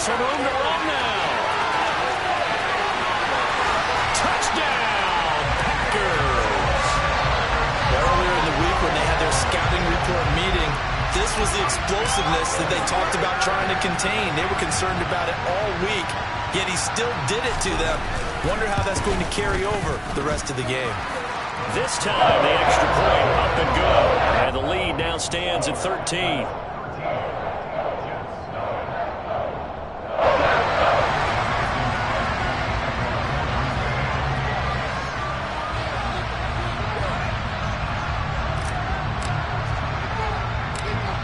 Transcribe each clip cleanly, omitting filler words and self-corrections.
some room to run now. Touchdown, Packers. Earlier in the week when they had their scouting report meeting, this was the explosiveness that they talked about trying to contain. They were concerned about it all week, yet he still did it to them. Wonder how that's going to carry over the rest of the game. This time, the extra point up and good. And the lead now stands at 13.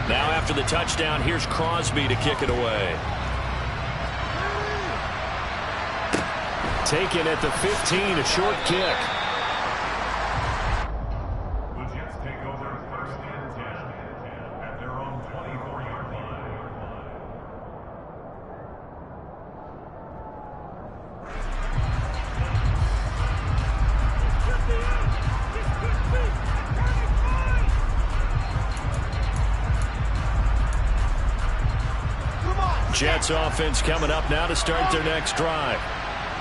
Now after the touchdown, here's Crosby to kick it away. Taken at the 15, a short kick. The Jets take over first and 10 at their own 24-yard line. Jets offense coming up now to start their next drive.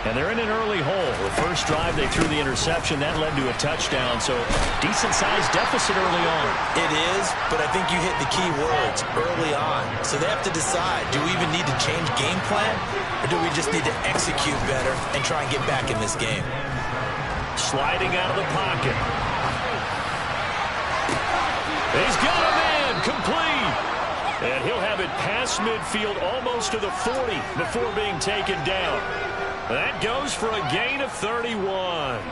And they're in an early hole. The first drive, they threw the interception. That led to a touchdown, so decent-sized deficit early on. It is, but I think you hit the key words, early on. So they have to decide, do we even need to change game plan, or do we just need to execute better and try and get back in this game? Sliding out of the pocket. He's got a man, complete. And he'll have it past midfield almost to the 40 before being taken down. That goes for a gain of 31.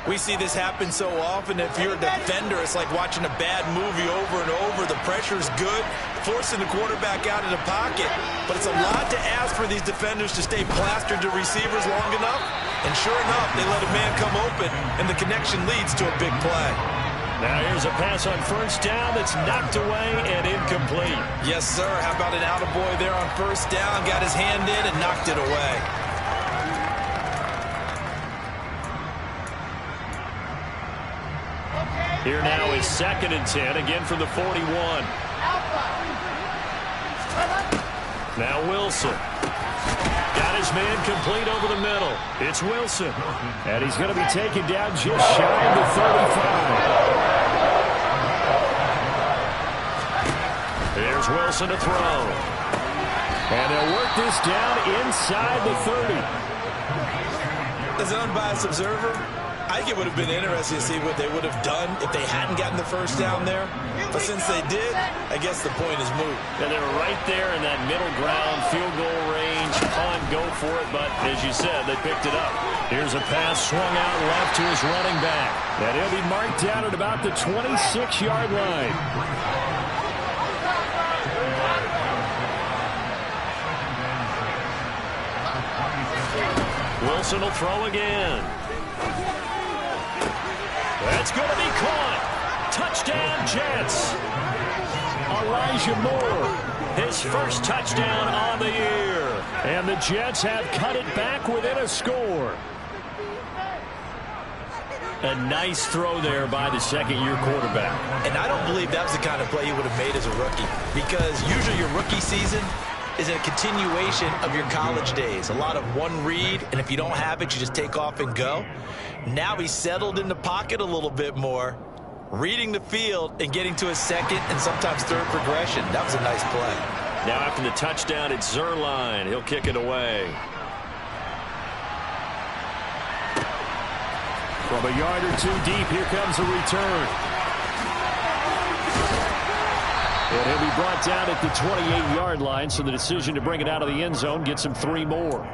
We see this happen so often. If you're a defender, it's like watching a bad movie over and over. The pressure's good, forcing the quarterback out of the pocket. But it's a lot to ask for these defenders to stay plastered to receivers long enough. And sure enough, they let a man come open, and the connection leads to a big play. Now here's a pass on first down that's knocked away and incomplete. Yes, sir. How about an attaboy there on first down? Got his hand in and knocked it away. Here now is 2nd and 10, again from the 41. Now Wilson. Got his man complete over the middle. It's Wilson. And he's going to be taken down just shy of the 35. There's Wilson to throw. And they'll work this down inside the 30. As an unbiased observer, I think it would have been interesting to see what they would have done if they hadn't gotten the first down there. But since they did, I guess the point is moot. And they were right there in that middle ground, field goal range, punt, go for it. But as you said, they picked it up. Here's a pass swung out left to his running back. And he'll be marked down at about the 26-yard line. Wilson will throw again. That's going to be caught. Touchdown, Jets. Elijah Moore, his first touchdown on the year. And the Jets have cut it back within a score. A nice throw there by the second-year quarterback. And I don't believe that was the kind of play he would have made as a rookie. Because usually your rookie season is a continuation of your college days. A lot of one read, and if you don't have it, you just take off and go. Now he's settled in the pocket a little bit more, reading the field and getting to his second and sometimes third progression. That was a nice play. Now after the touchdown, it's Zerline. He'll kick it away. From a yard or two deep, here comes a return. And he'll be brought down at the 28-yard line, so the decision to bring it out of the end zone gets him 3 more.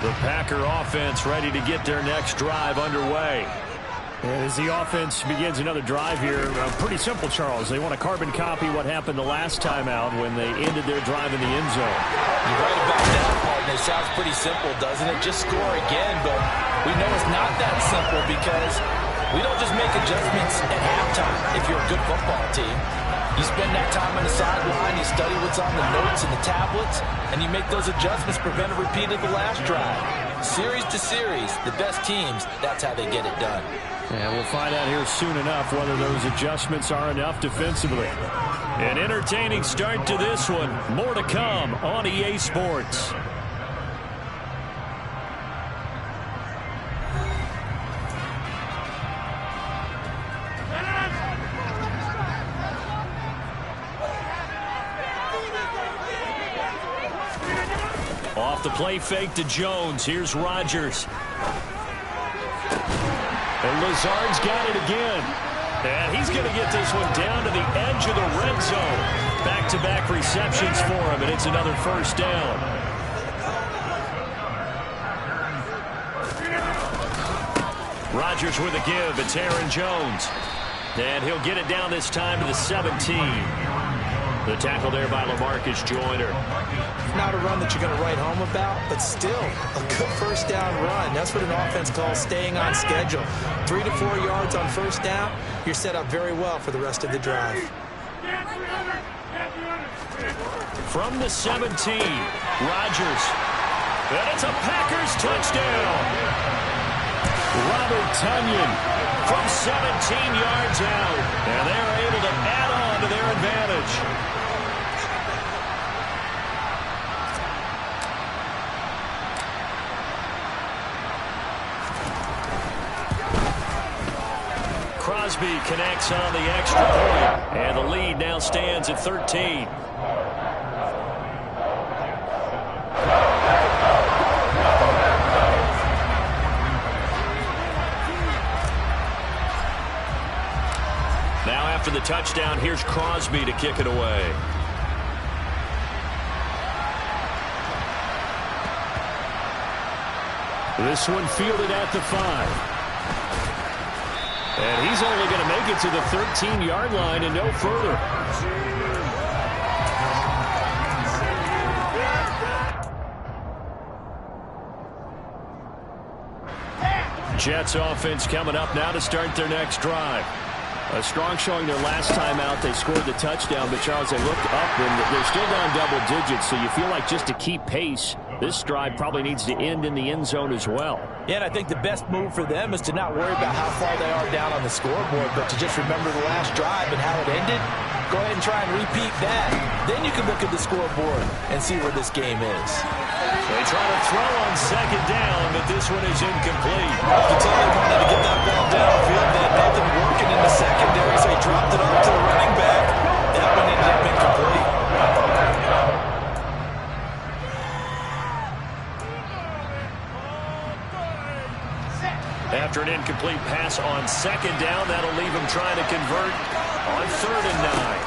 The Packer offense ready to get their next drive underway. As the offense begins another drive here, pretty simple, Charles. They want to carbon copy what happened the last time out when they ended their drive in the end zone. You're right about that part, and it sounds pretty simple, doesn't it? Just score again, but we know it's not that simple because we don't just make adjustments at halftime if you're a good football team. You spend that time on the sideline, you study what's on the notes and the tablets, and you make those adjustments to prevent a repeat of the last drive. Series to series, the best teams, that's how they get it done. And we'll find out here soon enough whether those adjustments are enough defensively. An entertaining start to this one. More to come on EA Sports. Off the play fake to Jones. Here's Rodgers. And Lazard's got it again. And he's going to get this one down to the edge of the red zone. Back-to-back receptions for him, and it's another first down. Rodgers with a give. It's Aaron Jones. And he'll get it down this time to the 17. The tackle there by LaMarcus Joyner. Not a run that you're going to write home about, but still a good first down run. That's what an offense calls staying on schedule. 3 to 4 yards on first down, you're set up very well for the rest of the drive. From the 17, Rodgers. And it's a Packers touchdown. Robert Tonyan from 17 yards out. And they're able to add on to their advantage. Crosby connects on the extra point, and the lead now stands at 13. Now after the touchdown, here's Crosby to kick it away. This one fielded at the 5. And he's only going to make it to the 13-yard line and no further. Jets offense coming up now to start their next drive. Strong showing their last time out. They scored the touchdown, but Charles, they looked up and they're still down double digits, so you feel like just to keep pace, this drive probably needs to end in the end zone as well. Yeah, and I think the best move for them is to not worry about how far they are down on the scoreboard, but to just remember the last drive and how it ended. Go ahead and try and repeat that. Then you can look at the scoreboard and see where this game is. They try to throw on second down, but this one is incomplete. You can tell they wanted to get that ball downfield. They had nothing working in the secondary, so he dropped it off to the running back. That one ended up incomplete. After an incomplete pass on second down, that'll leave him trying to convert on 3rd and 9.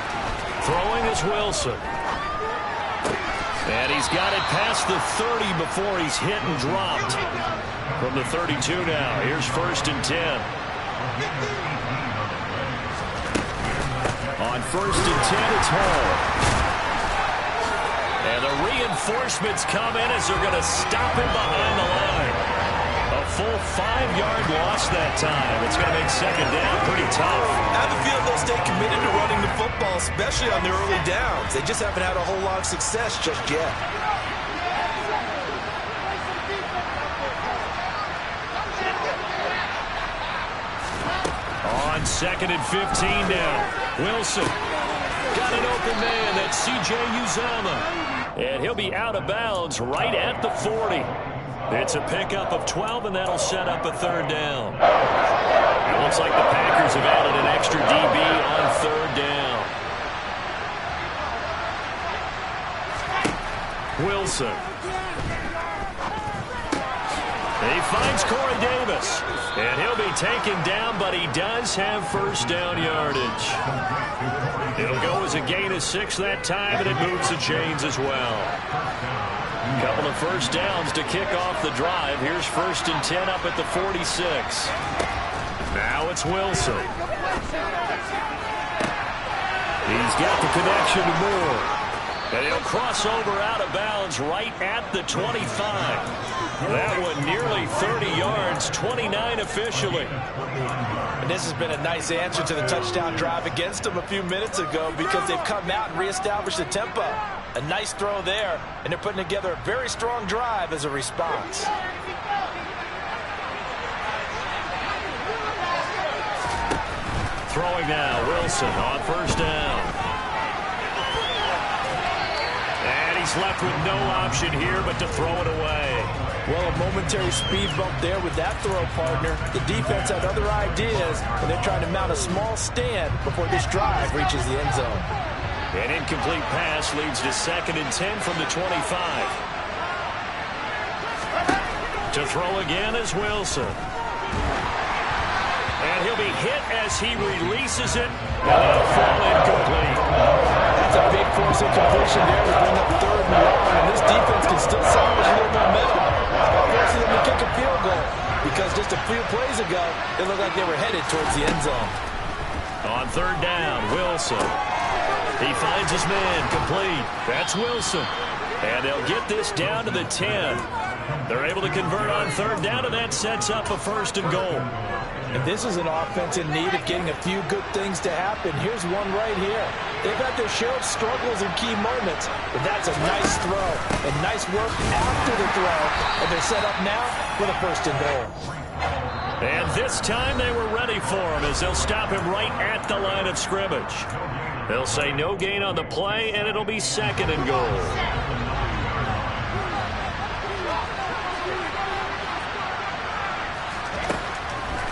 Throwing is Wilson. And he's got it past the 30 before he's hit and dropped. From the 32 now, here's 1st and 10. On 1st and 10, it's Hall. And the reinforcements come in as they're going to stop him behind the line. A full 5-yard loss that time. It's going to make second down pretty tough. I have a feeling they'll stay committed to running the football, especially on the early downs. They just haven't had a whole lot of success just yet. On 2nd and 15 now. Wilson got an open man. That's C.J. Uzomah. And he'll be out of bounds right at the 40. It's a pickup of 12, and that'll set up a 3rd down. It looks like the Packers have added an extra DB on 3rd down. Wilson. He finds Corey Davis. And he'll be taken down, but he does have first down yardage. It'll go as a gain of 6 that time, and it moves the chains as well. Couple of first downs to kick off the drive. Here's 1st and 10 up at the 46. Now it's Wilson. He's got the connection to Moore. And he'll cross over out of bounds right at the 25. That one nearly 30 yards, 29 officially. And this has been a nice answer to the touchdown drive against them a few minutes ago because they've come out and reestablished the tempo. A nice throw there, and they're putting together a very strong drive as a response. Throwing now, Wilson on first down. And he's left with no option here but to throw it away. Well, a momentary speed bump there with that throw, partner. The defense had other ideas, and they're trying to mount a small stand before this drive reaches the end zone. An incomplete pass leads to 2nd and 10 from the 25. To throw again is Wilson. And he'll be hit as he releases it. And that'll fall incomplete. That's a big force of completion there to bring up 3rd and 1. And this defense can still salvage a little momentum by forcing them to kick a field goal. Because just a few plays ago, it looked like they were headed towards the end zone. On 3rd down, Wilson. He finds his man complete. That's Wilson. And they'll get this down to the 10. They're able to convert on 3rd down, and that sets up a 1st and goal. And this is an offense in need of getting a few good things to happen. Here's one right here. They've had their share of struggles in key moments, but that's a nice throw and nice work after the throw. And they're set up now for the 1st and goal. And this time they were ready for him as they'll stop him right at the line of scrimmage. They'll say no gain on the play, and it'll be 2nd and goal.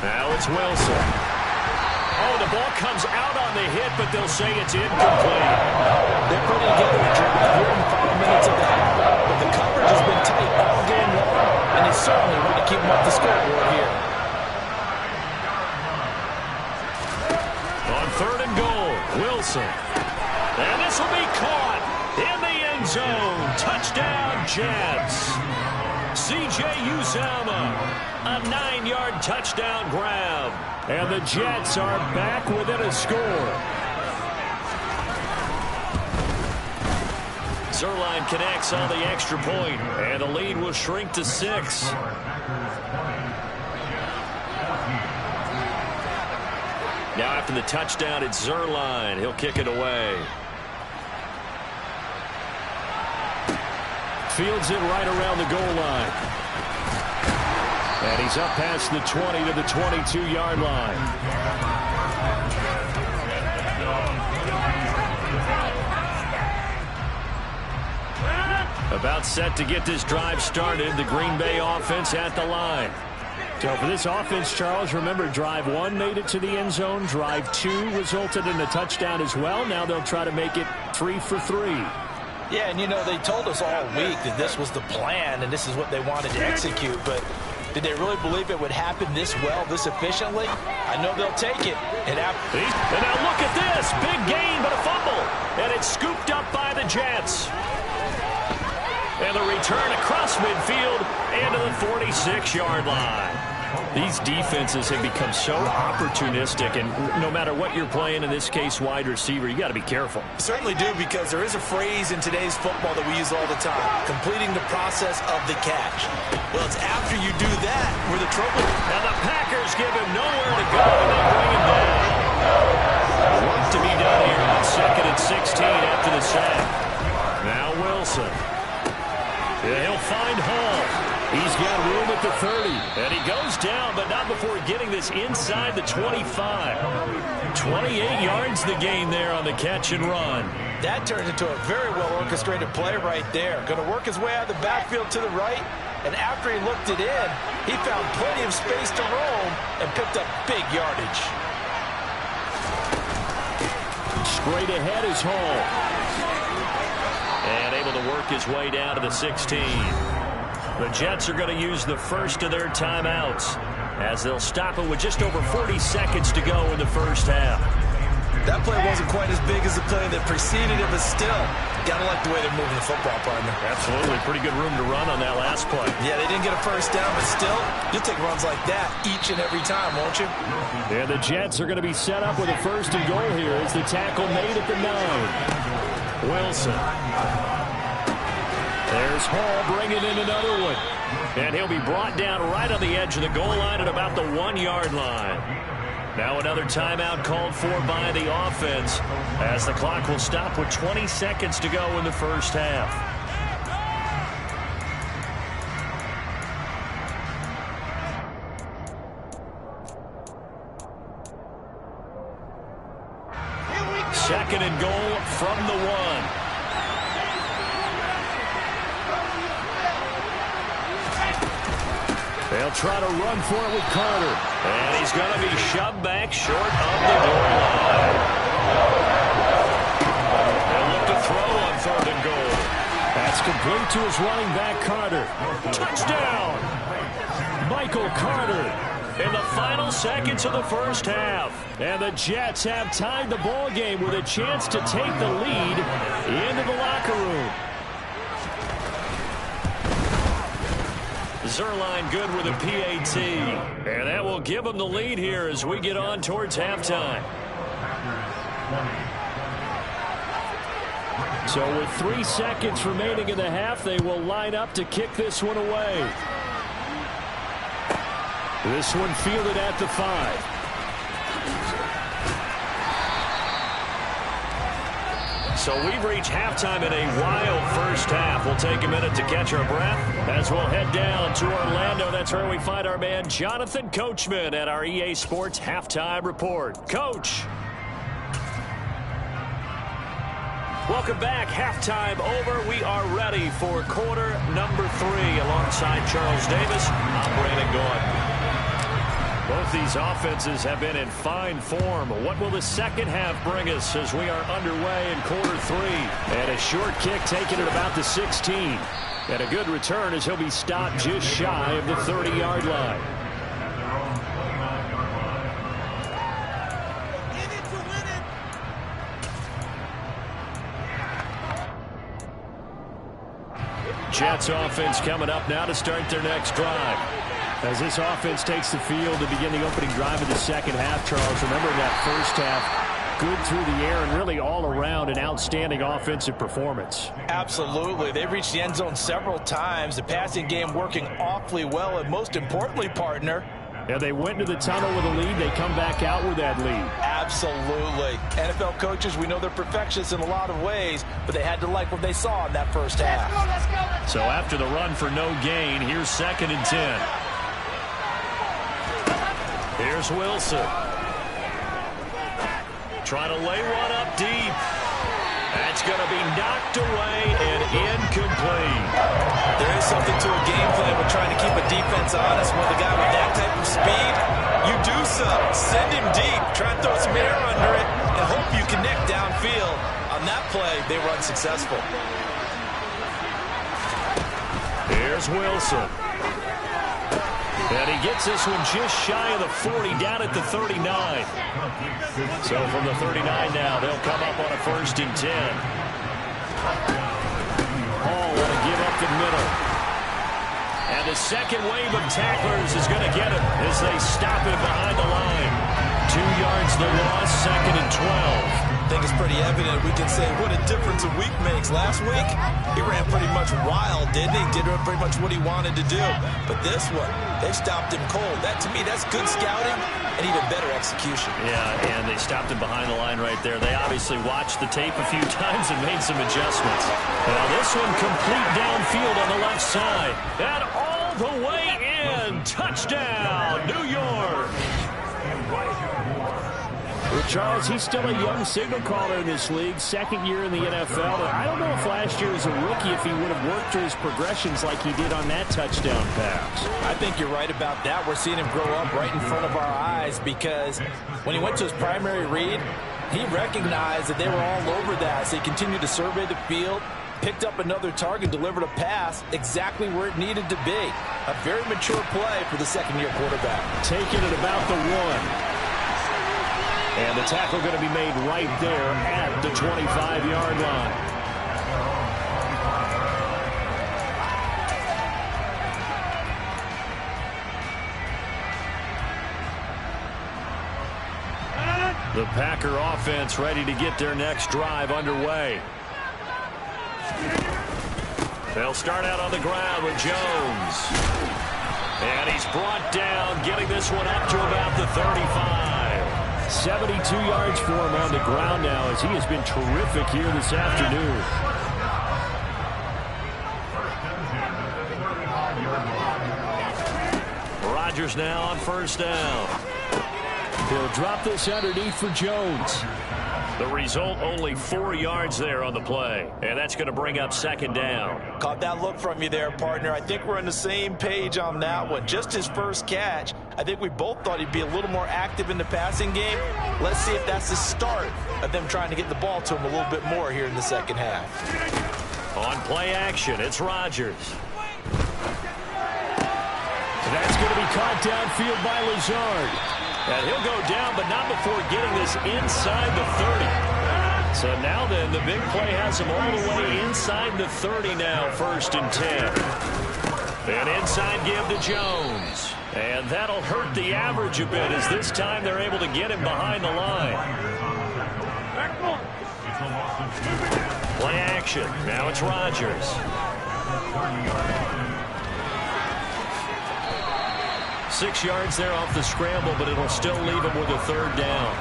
Now it's Wilson. Oh, the ball comes out on the hit, but they'll say it's incomplete. They're putting together a drive here in 5 minutes of the half, but the coverage has been tight all game long, and they certainly want to keep them off the scoreboard here. On 3rd and goal, Wilson. And this will be caught in the end zone. Touchdown, Jets. C.J. Uzomah, a 9-yard touchdown grab. And the Jets are back within a score. Zerline connects on the extra point, and the lead will shrink to 6. Now after the touchdown, it's Zerline. He'll kick it away. Fields it right around the goal line. And he's up past the 20 to the 22-yard line. About set to get this drive started. The Green Bay offense at the line. So for this offense, Charles, remember drive 1 made it to the end zone. Drive 2 resulted in a touchdown as well. Now they'll try to make it 3 for 3. Yeah, and you know, they told us all week that this was the plan and this is what they wanted to execute, but did they really believe it would happen this well, this efficiently? I know they'll take it. And now look at this. Big gain, but a fumble. And it's scooped up by the Jets. And the return across midfield and to the 46-yard line. These defenses have become so opportunistic, and no matter what you're playing, in this case wide receiver, you got to be careful. Certainly do, because there is a phrase in today's football that we use all the time, completing the process of the catch. Well, it's after you do that where the trouble is. And the Packers give him nowhere to go, and they bring him down. Work to be done here on 2nd and 16 after the sack. Now Wilson. Yeah, he'll find Hall. He's got room at the 30. And he goes down, but not before getting this inside the 25. 28 yards the gain there on the catch and run. That turned into a very well-orchestrated play right there. Going to work his way out of the backfield to the right. And after he looked it in, he found plenty of space to roam and picked up big yardage. Straight ahead is Hall. And able to work his way down to the 16. The Jets are going to use the first of their timeouts as they'll stop it with just over 40 seconds to go in the first half. That play wasn't quite as big as the play that preceded it, but still, gotta like the way they're moving the football, partner. Absolutely. Pretty good room to run on that last play. Yeah, they didn't get a first down, but still, you'll take runs like that each and every time, won't you? And the Jets are going to be set up with a 1st and goal here as the tackle made at the 9. Wilson. There's Hall bringing in another one. And he'll be brought down right on the edge of the goal line at about the 1-yard line. Now another timeout called for by the offense as the clock will stop with 20 seconds to go in the first half. Second and goal from the 1. They'll try to run for it with Carter. And he's going to be shoved back short of the goal line. They'll look to throw on 3rd and goal. That's complete to his running back, Carter. Touchdown! Michael Carter in the final seconds of the first half. And the Jets have tied the ball game with a chance to take the lead into the locker room. Zerline good with a PAT. And that will give them the lead here as we get on towards halftime. So with 3 seconds remaining in the half, they will line up to kick this one away. This one fielded at the 5. So we've reached halftime in a wild first half. We'll take a minute to catch our breath as we'll head down to Orlando. That's where we find our man Jonathan Coachman at our EA Sports Halftime Report. Coach. Welcome back. Halftime over. We are ready for quarter number 3. Alongside Charles Davis, I'm Brandon Gaudin. Both these offenses have been in fine form. What will the second half bring us as we are underway in quarter 3? And a short kick taken at about the 16. And a good return as he'll be stopped just shy of the 30-yard line. Jets offense coming up now to start their next drive. As this offense takes the field to begin the opening drive of the second half, Charles, remember that first half, good through the air and really all around an outstanding offensive performance. Absolutely. They've reached the end zone several times. The passing game working awfully well, and most importantly, partner, yeah, they went into the tunnel with a lead. They come back out with that lead. Absolutely. NFL coaches, we know they're perfectionists in a lot of ways, but they had to like what they saw in that first half. Let's go. So after the run for no gain, here's 2nd and 10. Here's Wilson. Trying to lay one up deep. That's going to be knocked away and incomplete. There is something to a game plan with trying to keep a defense honest with a guy with that type of speed. You do so. Send him deep. Try and throw some air under it and hope you connect downfield. On that play, they were unsuccessful. Here's Wilson. And he gets this one just shy of the 40, down at the 39. So from the 39 now, they'll come up on a 1st and 10. Hall want to give up the middle. And the second wave of tacklers is going to get him as they stop it behind the line. 2 yards the loss, 2nd and 12. I think it's pretty evident we can say what a difference a week makes. Last week, he ran pretty much wild, didn't he? Did pretty much what he wanted to do. But this one, they stopped him cold. That, to me, that's good scouting and even better execution. Yeah, and they stopped him behind the line right there. They obviously watched the tape a few times and made some adjustments. Now this one complete downfield on the left side. And all the way in. Touchdown, New York. Well, Charles, he's still a young signal caller in this league, 2nd year in the NFL. And I don't know if last year as a rookie if he would have worked through his progressions like he did on that touchdown pass. I think you're right about that. We're seeing him grow up right in front of our eyes because when he went to his primary read, he recognized that they were all over that. So he continued to survey the field, picked up another target, delivered a pass exactly where it needed to be. A very mature play for the 2nd-year quarterback. Taking it about the 1. And the tackle going to be made right there at the 25-yard line. The Packer offense ready to get their next drive underway. They'll start out on the ground with Jones. And he's brought down, getting this one up to about the 35. 72 yards for him on the ground now as he has been terrific here this afternoon. Rodgers now on first down. He'll drop this underneath for Jones. The result, only 4 yards there on the play. And that's going to bring up second down. Caught that look from you there, partner. I think we're on the same page on that one. Just his first catch. I think we both thought he'd be a little more active in the passing game. Let's see if that's the start of them trying to get the ball to him a little bit more here in the second half. On play action, it's Rodgers. That's going to be caught downfield by Lazard. And he'll go down, but not before getting this inside the 30. So now then, the big play has him all the way inside the 30 now, 1st and 10. An inside give to Jones. And that'll hurt the average a bit as this time they're able to get him behind the line. Play action. Now it's Rodgers. 6 yards there off the scramble, but it'll still leave him with a 3rd down.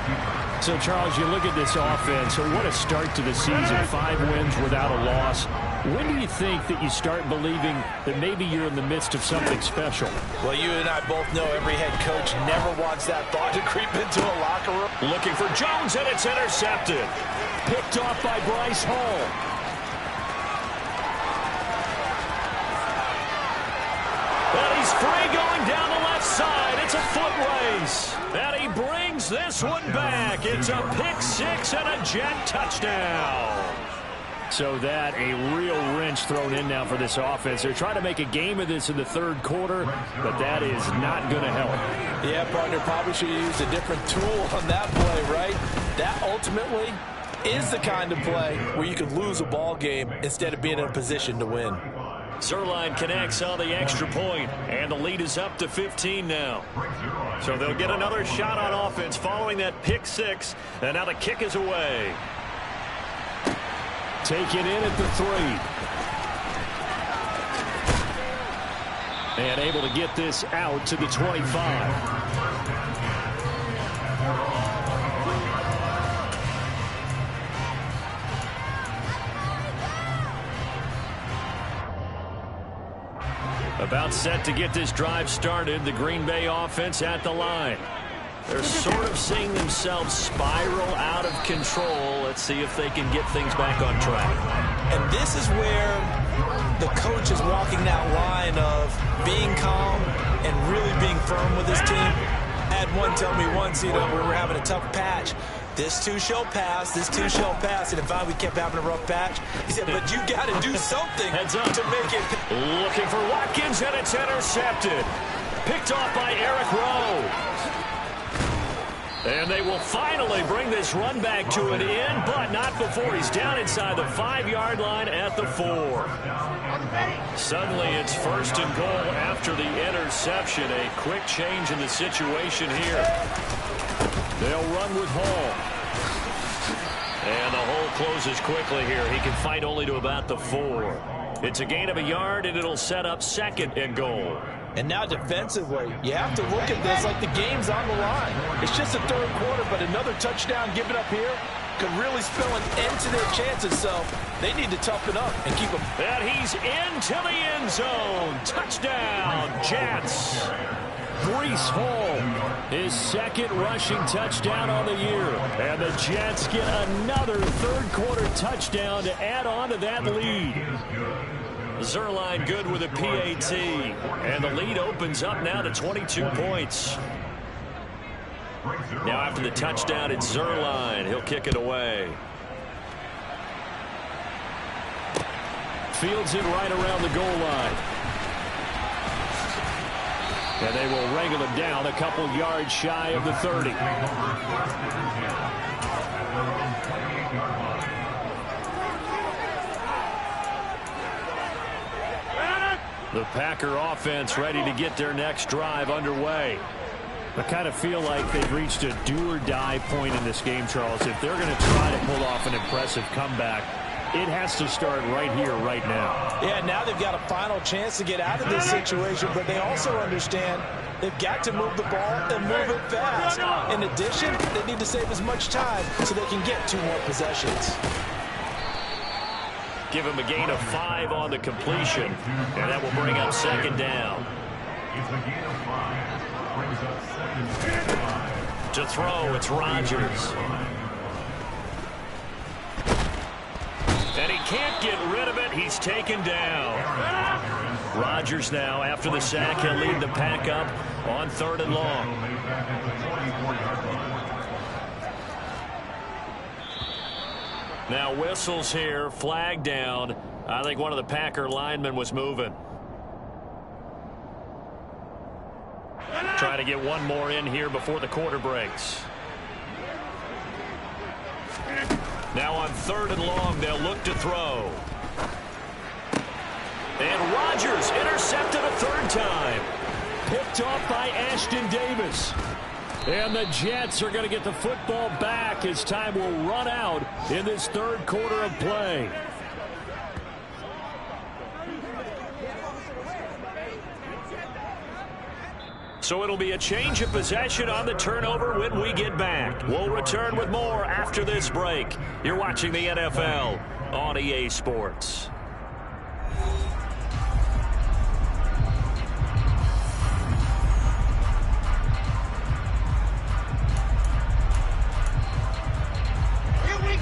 So, Charles, you look at this offense, so what a start to the season. 5 wins without a loss. When do you think that you start believing that maybe you're in the midst of something special? Well, you and I both know every head coach never wants that thought to creep into a locker room. Looking for Jones, and it's intercepted. Picked off by Bryce Hall. And he's free going down the left side. It's a foot race. And he brings this one back. It's a pick-6 and a Jet touchdown. So that a real wrench thrown in now for this offense. They're trying to make a game of this in the 3rd quarter, but that is not going to help. Yeah, partner, probably should have used a different tool on that play, right? That ultimately is the kind of play where you could lose a ball game instead of being in a position to win. Zerline connects on the extra point, and the lead is up to 15 now. So they'll get another shot on offense following that pick-6, and now the kick is away. Take it in at the 3. And able to get this out to the 25. About set to get this drive started. The Green Bay offense at the line. They're sort of seeing themselves spiral out of control. Let's see if they can get things back on track. And this is where the coach is walking that line of being calm and really being firm with his team. I had one tell me once, you know, we were having a tough patch. This too shall pass, this too shall pass. And if we kept having a rough patch, he said, but you got to do something Heads up to make it. Looking for Watkins, and it's intercepted. Picked off by Eric Rowe. And they will finally bring this run back to an end, but not before he's down inside the 5-yard line at the 4. Suddenly it's 1st and goal after the interception. A quick change in the situation here. They'll run with Hall. And the hole closes quickly here. He can fight only to about the 4. It's a gain of a yard, and it'll set up 2nd and goal. And now defensively, you have to look at this like the game's on the line. It's just the 3rd quarter, but another touchdown given up here could really spell an end to their chances. So they need to toughen up and keep them. And he's into the end zone. Touchdown, Jets. Breece Hall, his 2nd rushing touchdown on the year. And the Jets get another 3rd quarter touchdown to add on to that lead. Zerline good with a PAT. And the lead opens up now to 22 points. Now after the touchdown, it's Zerline. He'll kick it away. Fields it right around the goal line. And they will wrangle him down a couple yards shy of the 30. The Packer offense ready to get their next drive underway. I kind of feel like they've reached a do-or-die point in this game, Charles. If they're going to try to pull off an impressive comeback, it has to start right here, right now. Yeah, now they've got a final chance to get out of this situation, but they also understand They've got to move the ball and move it fast. In addition, they need to save as much time so they can get 2 more possessions. Give him a gain of 5 on the completion, and that will bring up 2nd down. It's a gain of 5. Brings up 2nd and 5. To throw, it's Rodgers. And he can't get rid of it. He's taken down. Rodgers now, after the sack, he'll lead the pack up on 3rd and long. Now whistles here, flag down. I think one of the Packer linemen was moving. Try to get one more in here before the quarter breaks. Now on 3rd and long, they'll look to throw. And Rodgers intercepted a 3rd time. Picked off by Ashton Davis. And the Jets are going to get the football back as time will run out in this 3rd quarter of play. So it'll be a change of possession on the turnover when we get back. We'll return with more after this break. You're watching the NFL on EA Sports.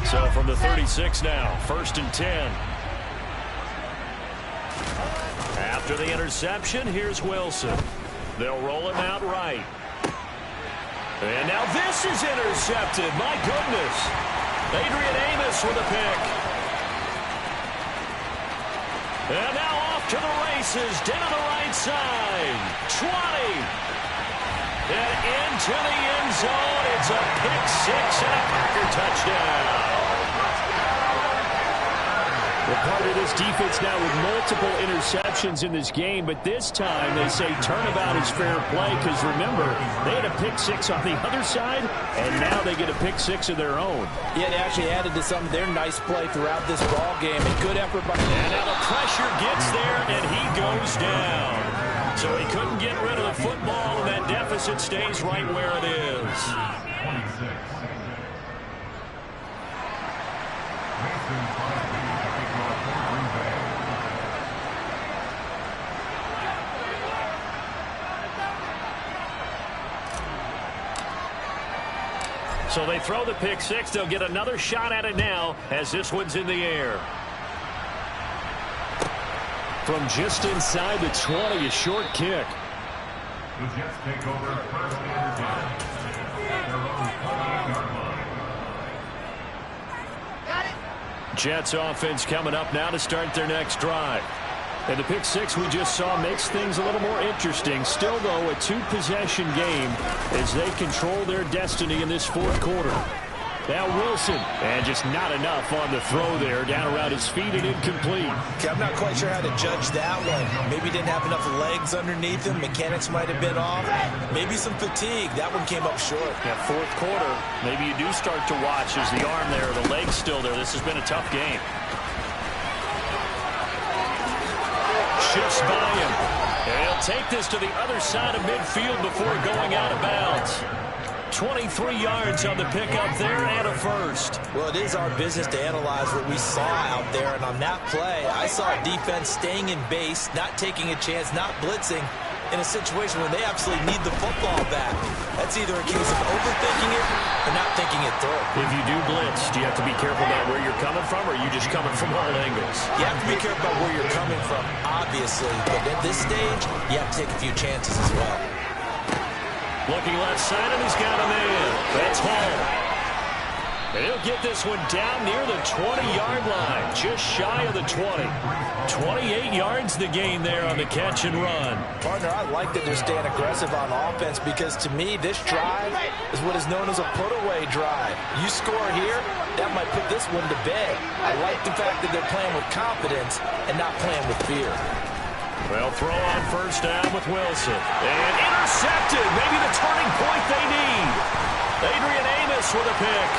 So from the 36 now, 1st and 10. After the interception, here's Wilson. They'll roll him out right. And now this is intercepted. My goodness. Adrian Amos with a pick. And now off to the races. Down the right side. 20. And into the end zone. It's a pick 6 and a Packer touchdown. Well, part of this defense now with multiple interceptions in this game, but this time they say turnabout is fair play because, remember, they had a pick 6 on the other side, and now they get a pick 6 of their own. Yeah, they actually added to some of their nice play throughout this ball game, and good effort by... And now the pressure gets there, and he goes down. So he couldn't get rid of the football, and that deficit stays right where it is. 26. So they throw the pick 6. They'll get another shot at it now as this one's in the air. From just inside the 20, a short kick. The Jets take over 1st and 10 at their own 28-yard line. Jets offense coming up now to start their next drive. And the pick 6 we just saw makes things a little more interesting. Still, though, a 2-possession game as they control their destiny in this 4th quarter. Now Wilson, and just not enough on the throw there, down around his feet and incomplete. Okay, I'm not quite sure how to judge that one. Maybe he didn't have enough legs underneath him. Mechanics might have been off. Maybe some fatigue. That one came up short. Yeah, 4th quarter, maybe you do start to watch as the arm there, the leg's still there. This has been a tough game. Shifts by him. And he'll take this to the other side of midfield before going out of bounds. 23 yards on the pickup there and a first. Well, it is our business to analyze what we saw out there, and on that play, I saw defense staying in base, not taking a chance, not blitzing in a situation where they absolutely need the football back. That's either a case of overthinking it or not thinking it through. If you do blitz, do you have to be careful about where you're coming from, or are you just coming from all angles? You have to be careful about where you're coming from, obviously, but at this stage, you have to take a few chances as well. Looking left side, and he's got a man. That's Hall. And he'll get this one down near the 20-yard line, just shy of the 20. 28 yards the gain there on the catch and run. Partner, I like that they're staying aggressive on offense because, to me, this drive is what is known as a put-away drive. You score here, that might put this one to bed. I like the fact that they're playing with confidence and not playing with fear. Well, throw on first down with Wilson. And intercepted. Maybe the turning point they need. Adrian Amos with a pick.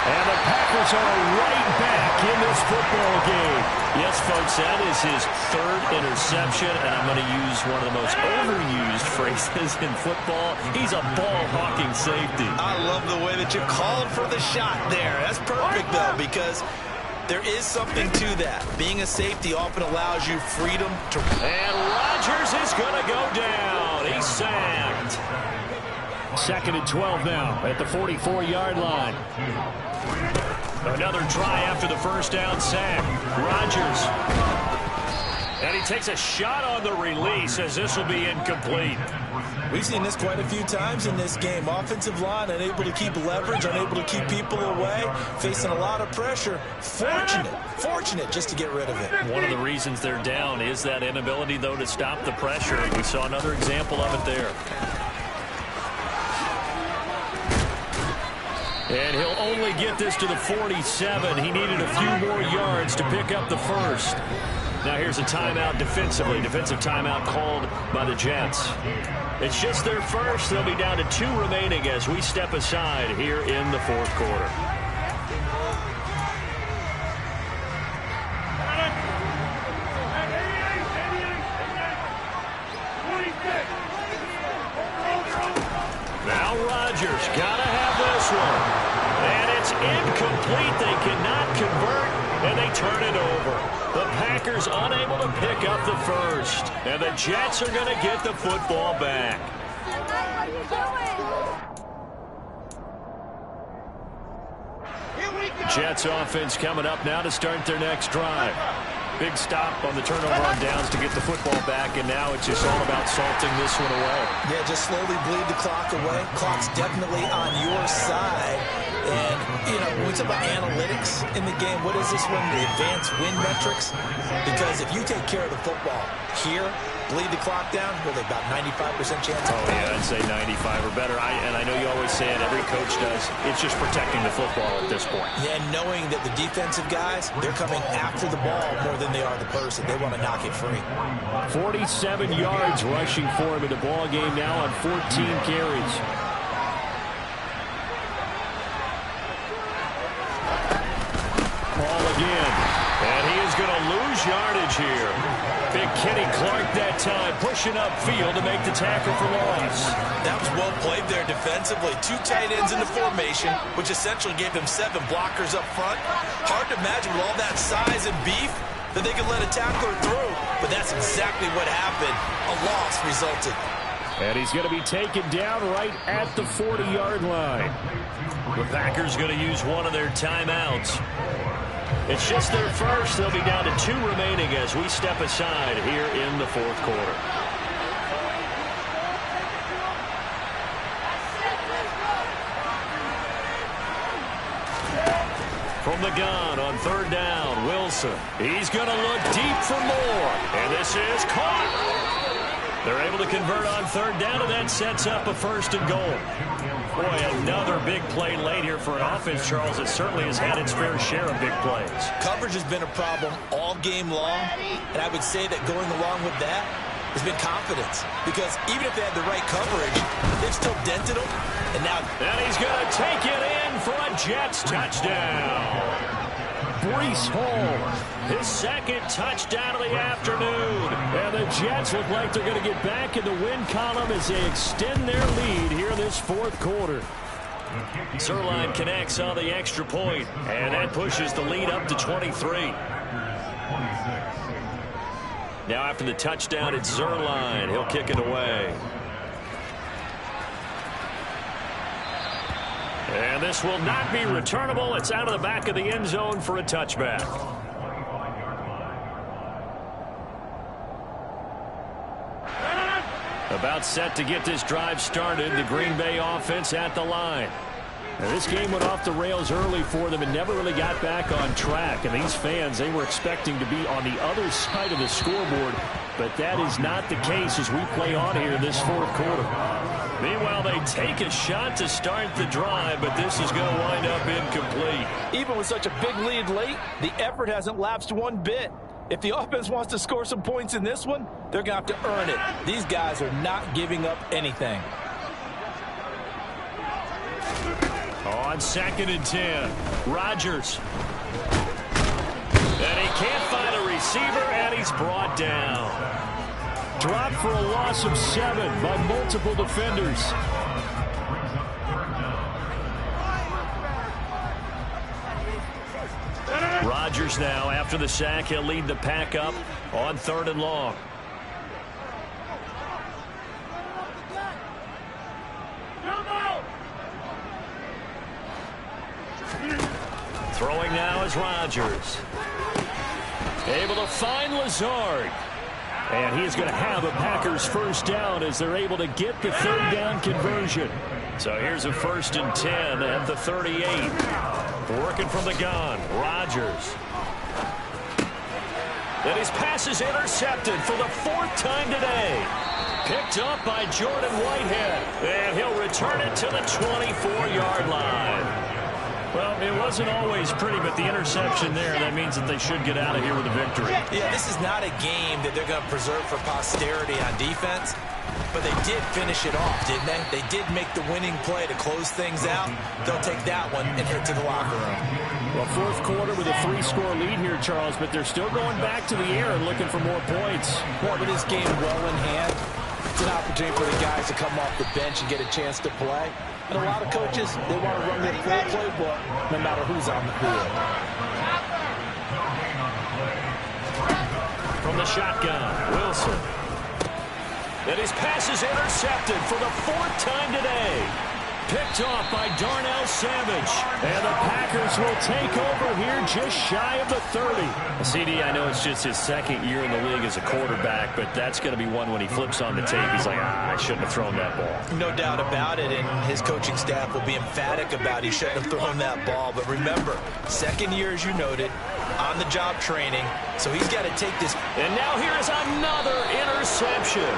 And the Packers are right back in this football game. Yes, folks, that is his third interception, and I'm going to use one of the most overused phrases in football. He's a ball-hawking safety. I love the way that you called for the shot there. That's perfect, though, because there is something to that. Being a safety often allows you freedom to... And Rodgers is going to go down. He's sacked. 2nd and 12 now at the 44-yard line. Another try after the first down sack. Rodgers. And he takes a shot on the release as this will be incomplete. We've seen this quite a few times in this game. Offensive line unable to keep leverage, unable to keep people away, facing a lot of pressure. Fortunate just to get rid of it. One of the reasons they're down is that inability, though, to stop the pressure. We saw another example of it there. And he'll only get this to the 47. He needed a few more yards to pick up the first. Now here's a timeout defensively. Defensive timeout called by the Jets. It's just their first. They'll be down to 2 remaining as we step aside here in the 4th quarter. Now Rodgers gotta have this one. And it's incomplete. They cannot convert, and they turn it over. The Packers unable to pick up the first. And the Jets are going to get the football back. Jets offense coming up now to start their next drive. Big stop on the turnover on downs to get the football back, and now it's just all about salting this one away. Yeah, just slowly bleed the clock away. Clock's definitely on your side. And, you know, when we talk about analytics in the game, what is this one? The advanced win metrics? Because if you take care of the football here, bleed the clock down, really about 95% chance. Oh, yeah, I'd say 95 or better. And I know you always say it, every coach does. It's just protecting the football at this point. Yeah, and knowing that the defensive guys, they're coming after the ball more than they are the person. They want to knock it free. 47 yards rushing for him in the ball game now on 14 carries. Ball again. And he is going to lose yardage here. Big Kenny Clark that time pushing upfield to make the tackle for loss. That was well played there defensively. 2 tight ends in the formation, which essentially gave them 7 blockers up front. Hard to imagine with all that size and beef that they could let a tackler through. But that's exactly what happened. A loss resulted. And he's going to be taken down right at the 40-yard line. The Packers going to use one of their timeouts. It's just their first. They'll be down to 2 remaining as we step aside here in the 4th quarter. From the gun on 3rd down, Wilson. He's going to look deep for more. And this is caught. They're able to convert on 3rd down, and that sets up a 1st and goal. Boy, another big play late here for an offense, Charles, that certainly has had its fair share of big plays. Coverage has been a problem all game long, and I would say that going along with that has been confidence. Because even if they had the right coverage, they've still dented them. And he's going to take it in for a Jets touchdown. Breece Hall, his 2nd touchdown of the afternoon. And the Jets look like they're going to get back in the win column as they extend their lead here this 4th quarter. Zerline connects on the extra point, and that pushes the lead up to 23. Now after the touchdown, it's Zerline. He'll kick it away. And this will not be returnable. It's out of the back of the end zone for a touchback. About set to get this drive started. The Green Bay offense at the line. Now, this game went off the rails early for them and never really got back on track. And these fans, they were expecting to be on the other side of the scoreboard. But that is not the case as we play on here in this 4th quarter. Meanwhile, they take a shot to start the drive, but this is going to wind up incomplete. Even with such a big lead late, the effort hasn't lapsed one bit. If the offense wants to score some points in this one, they're going to have to earn it. These guys are not giving up anything. On 2nd and 10, Rodgers. And he can't find a receiver, and he's brought down. Dropped for a loss of 7 by multiple defenders. Rodgers now, after the sack, he'll lead the pack up on 3rd and long. Throwing now is Rodgers. Able to find Lazard. And he's going to have a Packers first down as they're able to get the 3rd down conversion. So here's a 1st and 10 at the 38. Working from the gun, Rodgers. And his pass is intercepted for the 4th time today. Picked up by Jordan Whitehead. And he'll return it to the 24-yard line. Well, it wasn't always pretty, but the interception there, that means that they should get out of here with a victory. Yeah, this is not a game that they're going to preserve for posterity on defense, but they did finish it off, didn't they? They did make the winning play to close things out. They'll take that one and head to the locker room. Well, 4th quarter with a 3-score lead here, Charles, but they're still going back to the air and looking for more points. Well, with this game well in hand, it's an opportunity for the guys to come off the bench and get a chance to play. And a lot of coaches, they want to run their full playbook no matter who's on the field. From the shotgun, Wilson. And his pass is intercepted for the 4th time today. Picked off by Darnell Savage. And the Packers will take over here just shy of the 30. CD, I know it's just his 2nd year in the league as a quarterback, but that's going to be one when he flips on the tape. He's like, I shouldn't have thrown that ball. No doubt about it, and his coaching staff will be emphatic about he shouldn't have thrown that ball. But remember, 2nd year, as you noted, on-the-job training, so he's got to take this. And now here is another interception.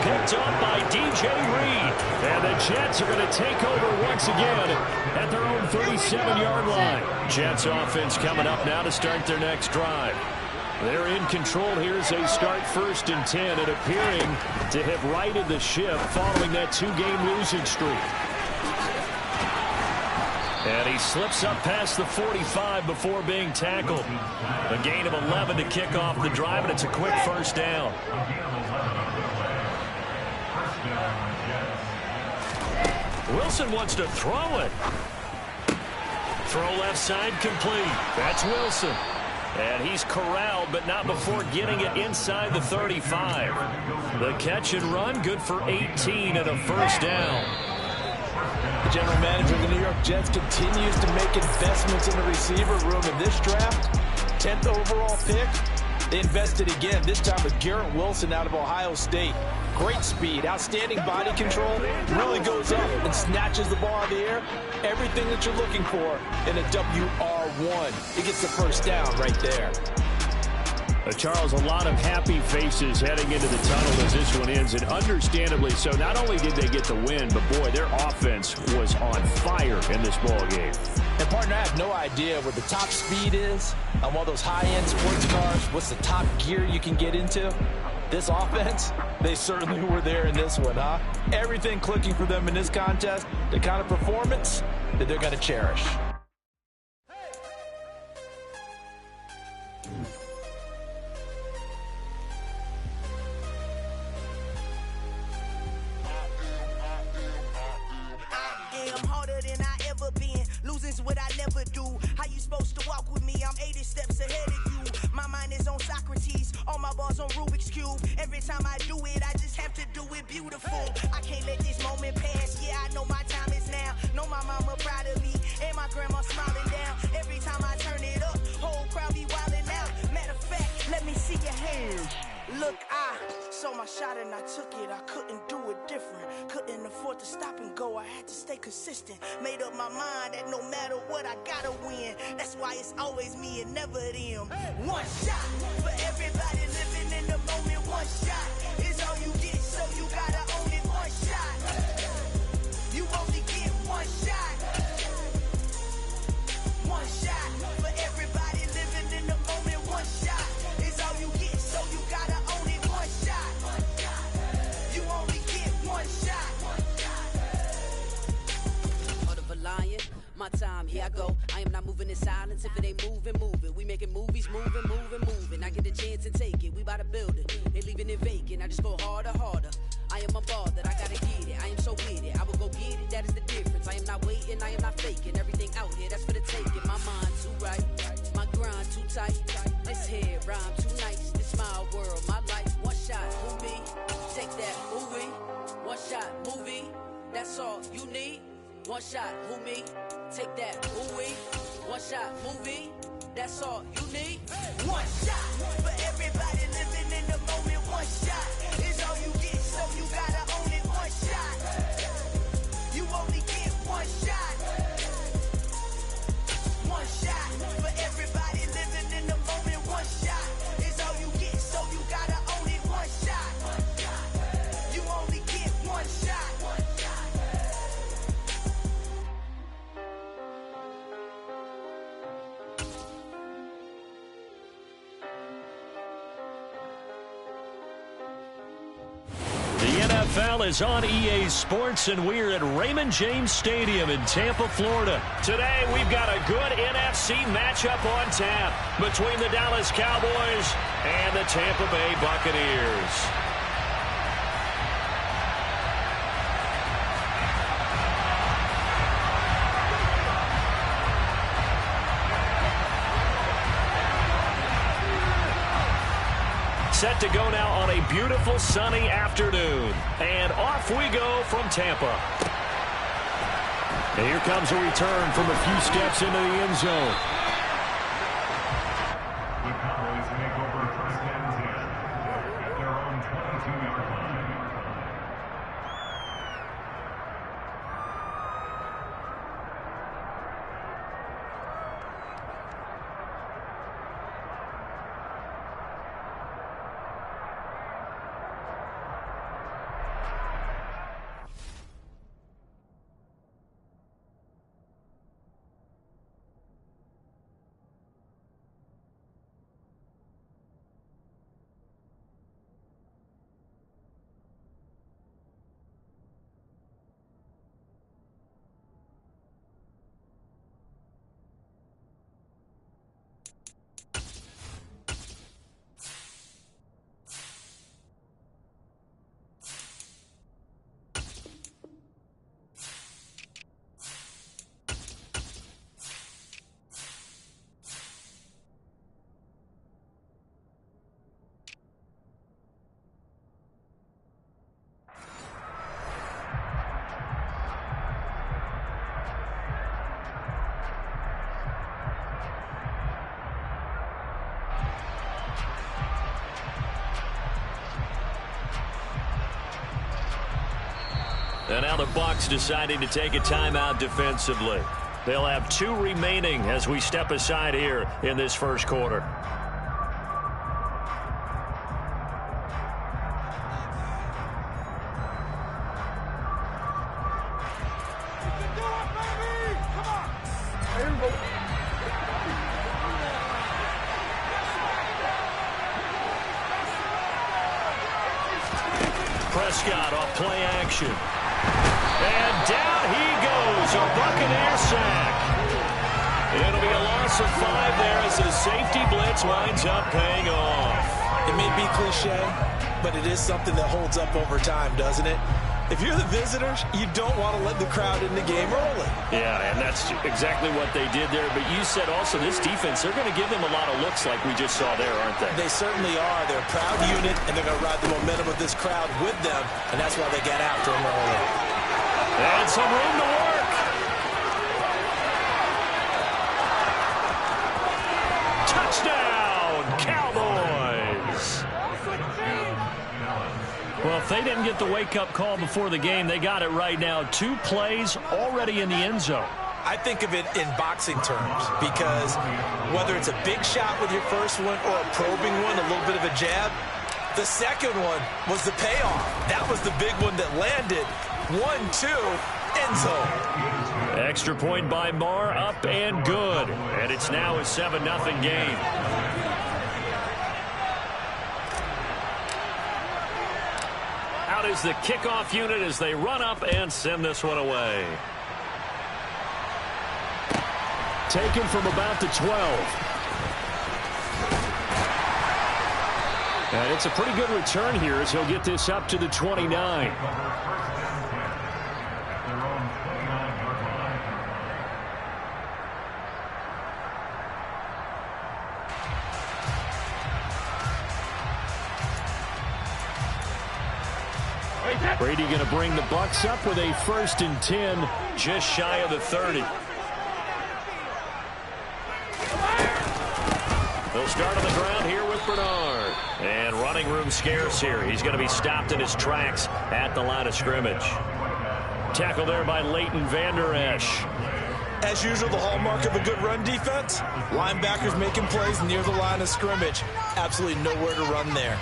Picked up by DJ Reed. And the Jets are going to take over once again at their own 37-yard line. Jets offense coming up now to start their next drive. They're in control here as they start 1st and 10 and appearing to have righted the ship following that 2-game losing streak. And he slips up past the 45 before being tackled. A gain of 11 to kick off the drive, and it's a quick first down. Wilson wants to throw it. Throw left side complete. That's Wilson. And he's corralled, but not before getting it inside the 35. The catch and run, good for 18 and a first down. The general manager of the New York Jets continues to make investments in the receiver room in this draft. 10th overall pick. They invested again, this time with Garrett Wilson out of Ohio State. Great speed, outstanding body control, really goes up and snatches the ball out of the air. Everything that you're looking for in a WR1. It gets the first down right there. Charles, a lot of happy faces heading into the tunnel as this one ends, and understandably so. Not only did they get the win, but boy, their offense was on fire in this ball game. And partner, I have no idea what the top speed is on one of those high-end sports cars. What's the top gear you can get into? This offense, they certainly were there in this one, huh? Everything clicking for them in this contest, the kind of performance that they're going to cherish. Losing's what I never do. How you supposed to walk with me? I'm 80 steps ahead of you. My mind is on Socrates, all my balls on Rubik's Cube. Every time I do it, I just have to do it beautiful. I can't let this moment pass. Yeah, I know my time is now. Know my mama proud of me, and my grandma smiling down. Every time I turn it up, whole crowd be wilding out. Matter of fact, let me see your hands. Look, I saw my shot and I took it. I couldn't do it different. Couldn't afford to stop and go. I had to stay consistent. Made up my mind that no matter what, I gotta win. That's why it's always me and never them. One shot for everybody living in the moment. One shot is all you get, so you gotta own it. One shot. You only get one shot. One shot for everybody living in the moment. One shot is all you get, so you gotta own it. One shot. You only get one shot. Heart of a lion, My time, here I go. I am not moving in silence. If it ain't moving, move it. We making movies, moving. I get the chance and take it. We bout to build it. They leaving it vacant. I just go harder. I am a ball that I gotta get it. I am so with it. I will go get it. That is the difference. I am not waiting. I am not faking. Everything out here, that's for the taking. My mind too right. My grind too tight. This head rhyme too nice. This my world, my life. One shot, movie. Take that, movie. One shot, movie. That's all you need. One shot, who me? Take that, who we? One shot, movie. That's all you need. One shot for everybody living in the moment. One shot is all you get, so you gotta own it. One shot. You only get one shot. One shot for everybody living in the moment. One shot is all you get, so you gotta own it. One shot. You only get one shot. NFL is on EA Sports, and we're at Raymond James Stadium in Tampa, Florida. Today, we've got a good NFC matchup on tap between the Dallas Cowboys and the Tampa Bay Buccaneers. Set to go now on a beautiful sunny afternoon. And off we go from Tampa. And here comes a return from a few steps into the end zone. The Cowboys make over first and 10 at their own 22-yard line. And now the Bucs deciding to take a timeout defensively. They'll have 2 remaining as we step aside here in this first quarter. Prescott off play action. And down he goes, a Buccaneer sack. It'll be a loss of 5 there as the safety blitz winds up paying off. It may be cliche, but it is something that holds up over time, doesn't it? If you're the visitors, you don't want to let the crowd in the game early. Yeah, and that's exactly what they did there. But you said also this defense, they're going to give them a lot of looks like we just saw there, aren't they? They certainly are. They're a proud unit, and they're going to ride the momentum of this crowd with them, and that's why they get after them early. And some room to work. Touchdown, Cowboys. Well, if they didn't get the wake-up call before the game, they got it right now. 2 plays already in the end zone. I think of it in boxing terms because whether it's a big shot with your first one or a probing one, a little bit of a jab, the second one was the payoff. That was the big one that landed. 1-2, end zone. Extra point by Marr, up and good. And it's now a 7-0 game. Out is the kickoff unit as they run up and send this one away. Taken from about the 12. And it's a pretty good return here as he'll get this up to the 29. Brady going to bring the Bucs up with a 1st and 10, just shy of the 30. They'll start on the ground here with Bernard. And running room scarce here. He's going to be stopped in his tracks at the line of scrimmage. Tackle there by Leighton Vander Esch. As usual, the hallmark of a good run defense, linebackers making plays near the line of scrimmage. Absolutely nowhere to run there.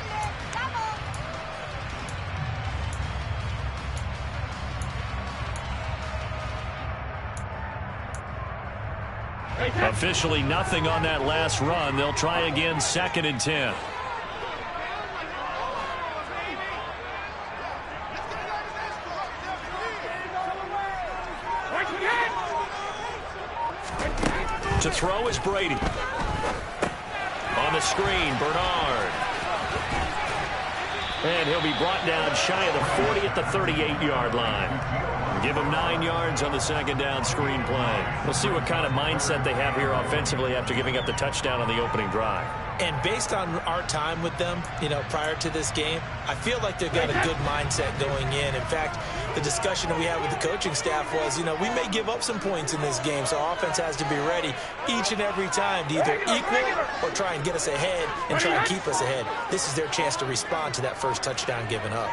Officially nothing on that last run. They'll try again, 2nd and 10. To throw is Brady. On the screen, Bernard. And he'll be brought down shy of the 40 at the 38-yard line. Give him 9 yards on the 2nd down screen play. We'll see what kind of mindset they have here offensively after giving up the touchdown on the opening drive. And based on our time with them, prior to this game, I feel like they've got a good mindset going in. In fact, the discussion that we had with the coaching staff was, we may give up some points in this game, so offense has to be ready each and every time to either equal or try and get us ahead and try and keep us ahead. This is their chance to respond to that first touchdown given up.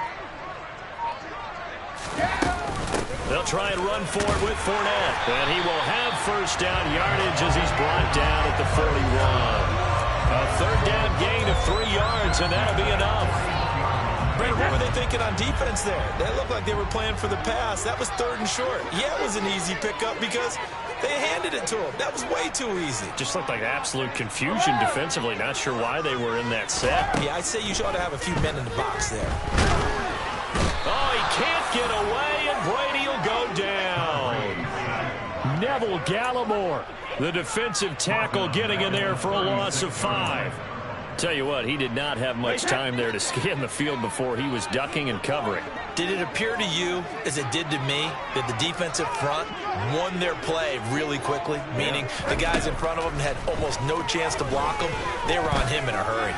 They'll try and run forward with Fournette. And he will have 1st down yardage as he's brought down at the 41. A 3rd down gain of 3 yards, and that'll be enough. Brady, what were they thinking on defense there? They looked like they were playing for the pass. That was 3rd and short. Yeah, it was an easy pickup because they handed it to him. That was way too easy. Just looked like absolute confusion defensively. Not sure why they were in that set. Yeah, I'd say you ought to have a few men in the box there. Oh, he can't get away, and Brady will go down. Neville Gallimore, the defensive tackle, getting in there for a loss of 5. Tell you what, he did not have much time there to scan the field before he was ducking and covering. Did it appear to you, as it did to me, that the defensive front won their play really quickly? Meaning the guys in front of them had almost no chance to block them. They were on him in a hurry.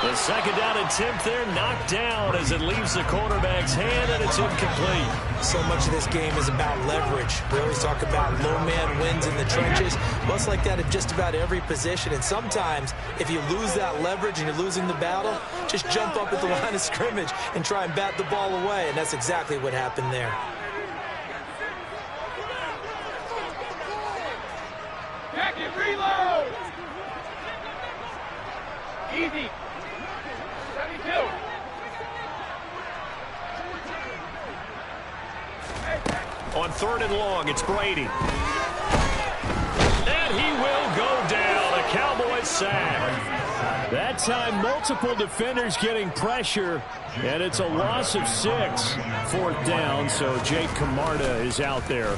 The 2nd down attempt there knocked down as it leaves the quarterback's hand, and it's incomplete. So much of this game is about leverage. We always talk about low man wins in the trenches. Well, it's like that at just about every position. And sometimes, if you lose that leverage and you're losing the battle, just jump up at the line of scrimmage and try and bat the ball away. And that's exactly what happened there. Jacket, reload! Easy. 72. On 3rd and long, it's Brady. And he will go down. A Cowboys sack. That time, multiple defenders getting pressure, and it's a loss of 6. 4th down, so Jake Camarda is out there.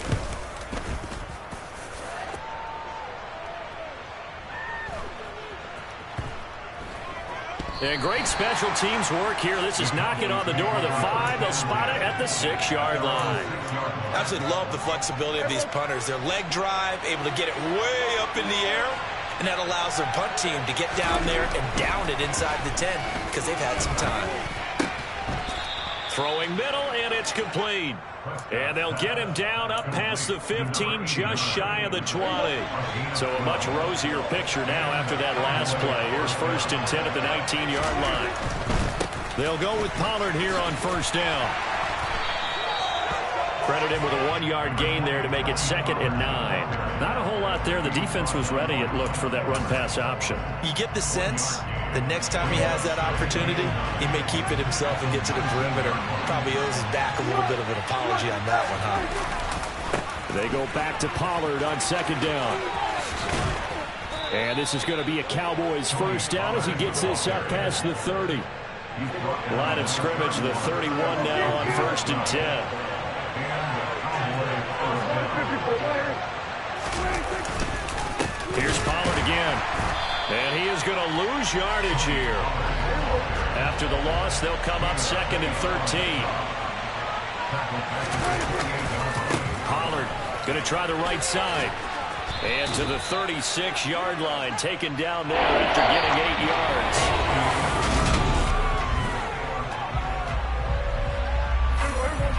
And great special teams work here. This is knocking on the door of the 5. They'll spot it at the 6-yard line. Absolutely love the flexibility of these punters. Their leg drive, able to get it way up in the air, and that allows their punt team to get down there and down it inside the 10 because they've had some time. Throwing middle, and it's complete. And they'll get him down up past the 15, just shy of the 20. So a much rosier picture now after that last play. Here's 1st and 10 at the 19-yard line. They'll go with Pollard here on 1st down. Credit him with a 1-yard gain there to make it 2nd and 9. Not a whole lot there. The defense was ready, it looked, for that run-pass option. You get the sense the next time he has that opportunity, he may keep it himself and get to the perimeter. Probably owes his back a little bit of an apology on that one, huh? They go back to Pollard on 2nd down. And this is going to be a Cowboys 1st down as he gets this up past the 30. Line of scrimmage, the 31 now on 1st and 10. Here's Pollard again. And he is going to lose yardage here. After the loss, they'll come up 2nd and 13. Pollard going to try the right side. And to the 36-yard line, taken down there after getting 8 yards.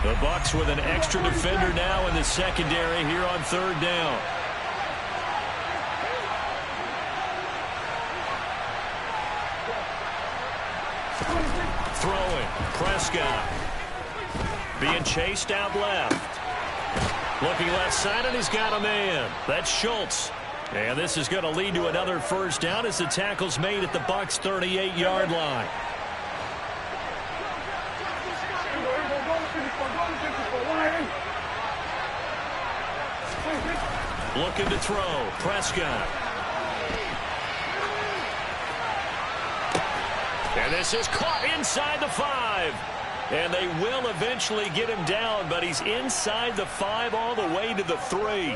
The Bucs with an extra defender now in the secondary here on 3rd down. Throwing, Prescott. Being chased out left. Looking left side, and he's got a man. That's Schultz. And this is going to lead to another first down as the tackle's made at the Bucs' 38-yard line. Looking to throw, Prescott. And this is caught inside the 5. And they will eventually get him down, but he's inside the 5 all the way to the 3.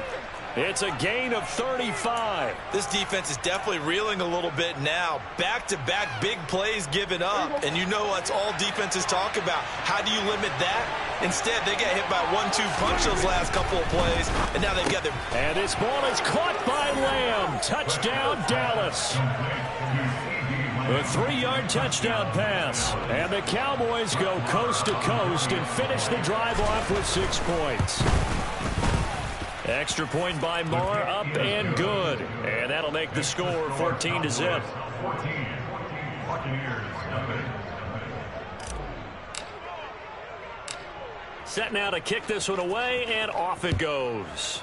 It's a gain of 35. This defense is definitely reeling a little bit now. Back-to-back big plays given up. And you know what's all defenses talk about. How do you limit that? Instead, they get hit by 1-2 punch those last couple of plays, and now they've got their... And this ball is caught by Lamb. Touchdown, Dallas. A 3-yard touchdown pass. And the Cowboys go coast to coast and finish the drive off with 6 points. Extra point by Marr, up and good. And that'll make the score 14-0. Set now to kick this one away, and off it goes.